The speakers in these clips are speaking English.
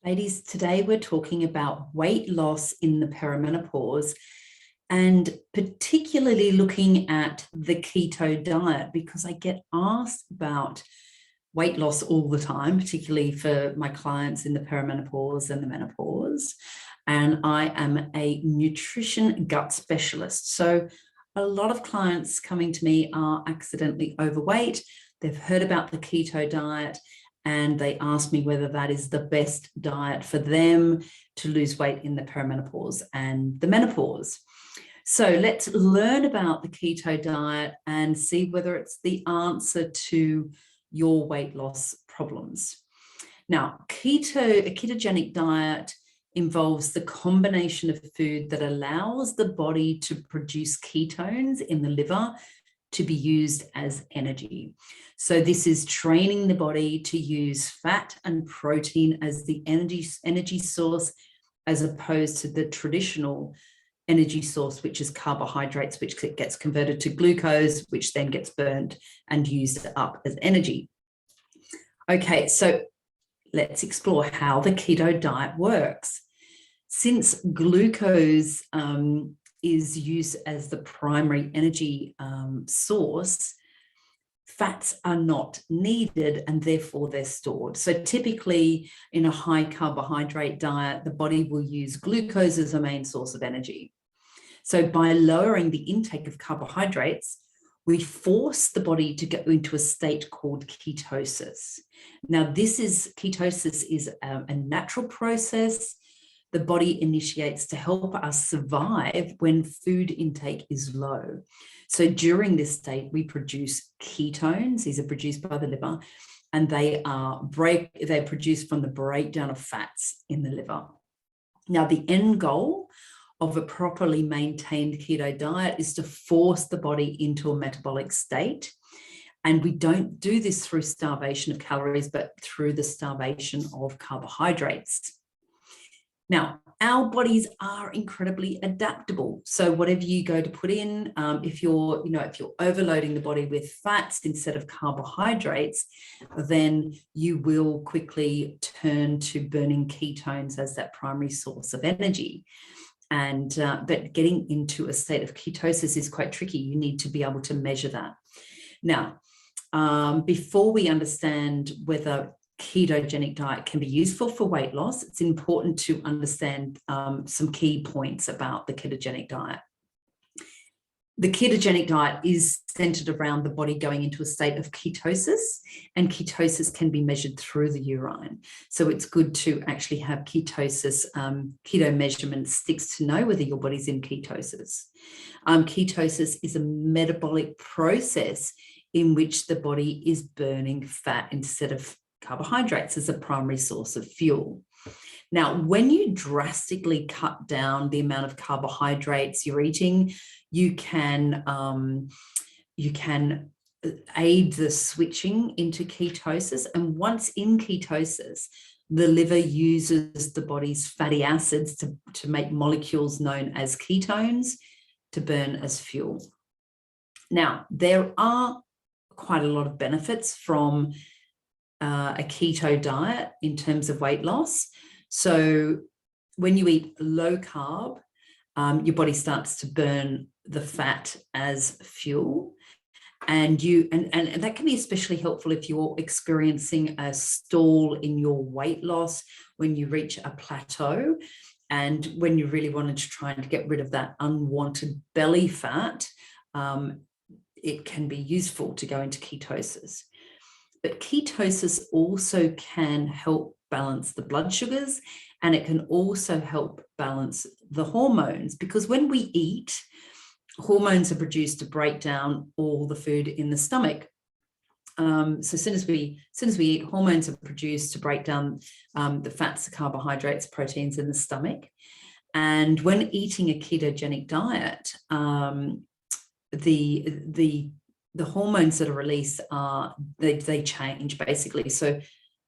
Ladies, today we're talking about weight loss in the perimenopause and particularly looking at the keto diet because I get asked about weight loss all the time, particularly for my clients in the perimenopause and the menopause. And I am a nutrition gut specialist. So a lot of clients coming to me are accidentally overweight. They've heard about the keto diet and they ask me whether that is the best diet for them to lose weight in the perimenopause and the menopause. So let's learn about the keto diet and see whether it's the answer to your weight loss problems. Now, a ketogenic diet involves the combination of food that allows the body to produce ketones in the liver to be used as energy. So this is training the body to use fat and protein as the energy source, as opposed to the traditional energy source, which is carbohydrates, which gets converted to glucose, which then gets burned and used up as energy. Okay, so let's explore how the keto diet works. Since glucose is used as the primary energy source, fats are not needed and therefore they're stored. So typically in a high carbohydrate diet, the body will use glucose as a main source of energy. So by lowering the intake of carbohydrates, we force the body to go into a state called ketosis. Now, ketosis is a natural process the body initiates to help us survive when food intake is low. So during this state, we produce ketones. These are produced by the liver, and they're produced from the breakdown of fats in the liver. Now, the end goal of a properly maintained keto diet is to force the body into a metabolic state. And we don't do this through starvation of calories, but through the starvation of carbohydrates. Now, our bodies are incredibly adaptable. So whatever you go to put in, if you're overloading the body with fats instead of carbohydrates, then you will quickly turn to burning ketones as that primary source of energy. And but getting into a state of ketosis is quite tricky. You need to be able to measure that. Now, before we understand whether ketogenic diet can be useful for weight loss, it's important to understand some key points about the ketogenic diet. The ketogenic diet is centered around the body going into a state of ketosis, and ketosis can be measured through the urine. So it's good to actually have ketosis, keto measurement sticks to know whether your body's in ketosis. Ketosis is a metabolic process in which the body is burning fat instead of carbohydrates as a primary source of fuel. Now, when you drastically cut down the amount of carbohydrates you're eating, you can aid the switching into ketosis. And once in ketosis, the liver uses the body's fatty acids to make molecules known as ketones to burn as fuel. Now, there are quite a lot of benefits from a keto diet in terms of weight loss. So when you eat low carb, your body starts to burn the fat as fuel. And that can be especially helpful if you're experiencing a stall in your weight loss, when you reach a plateau, and when you really wanted to try and get rid of that unwanted belly fat, it can be useful to go into ketosis. But ketosis also can help balance the blood sugars, and it can also help balance the hormones, because when we eat, hormones are produced to break down all the food in the stomach. So as soon as we eat, hormones are produced to break down the fats, the carbohydrates, proteins in the stomach. And when eating a ketogenic diet, the hormones that are released they change basically. So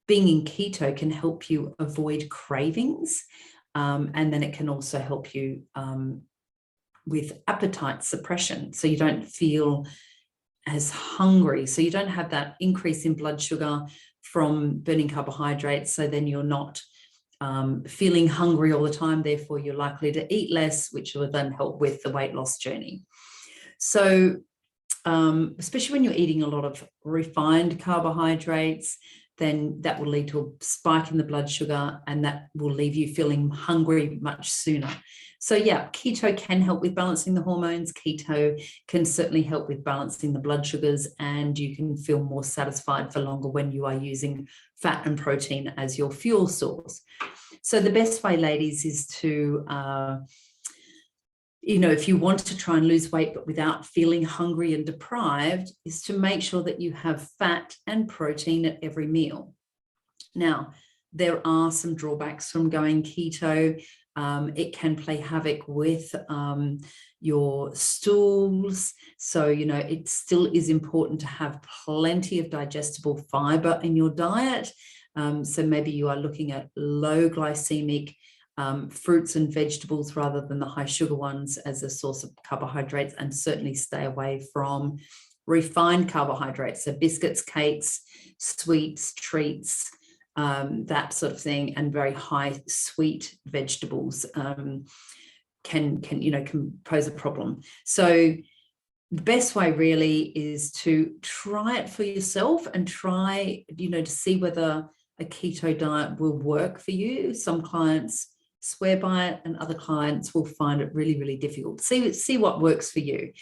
being in keto can help you avoid cravings, and then it can also help you with appetite suppression, so you don't feel as hungry, so you don't have that increase in blood sugar from burning carbohydrates, so then you're not feeling hungry all the time, therefore you're likely to eat less, which will then help with the weight loss journey. So especially when you're eating a lot of refined carbohydrates, then that will lead to a spike in the blood sugar, and that will leave you feeling hungry much sooner. So yeah, keto can help with balancing the hormones. Keto can certainly help with balancing the blood sugars, and you can feel more satisfied for longer when you are using fat and protein as your fuel source. So the best way, ladies, is to if you want to try and lose weight but without feeling hungry and deprived, is to make sure that you have fat and protein at every meal. Now, there are some drawbacks from going keto. It can play havoc with your stools. So, it still is important to have plenty of digestible fiber in your diet. So maybe you are looking at low glycemic fruits and vegetables rather than the high sugar ones as a source of carbohydrates, and certainly stay away from refined carbohydrates. So biscuits, cakes, sweets, treats, that sort of thing, and very high sweet vegetables can pose a problem. So the best way really is to try it for yourself and try, to see whether a keto diet will work for you. Some clients swear by it, and other clients will find it really, really difficult. See what works for you.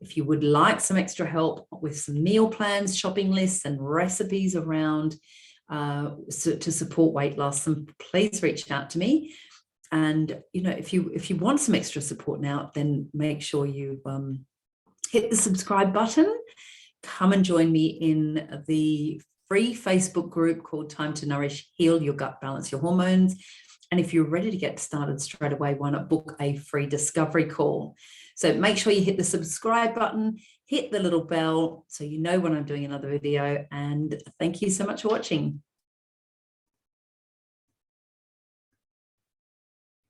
If you would like some extra help with some meal plans, shopping lists, and recipes around to support weight loss, then please reach out to me. And if you want some extra support now, then make sure you hit the subscribe button. Come and join me in the free Facebook group called Time to Nourish, Heal Your Gut, Balance Your Hormones. And if you're ready to get started straight away, why not book a free discovery call? So make sure you hit the subscribe button, hit the little bell so you know when I'm doing another video. And thank you so much for watching.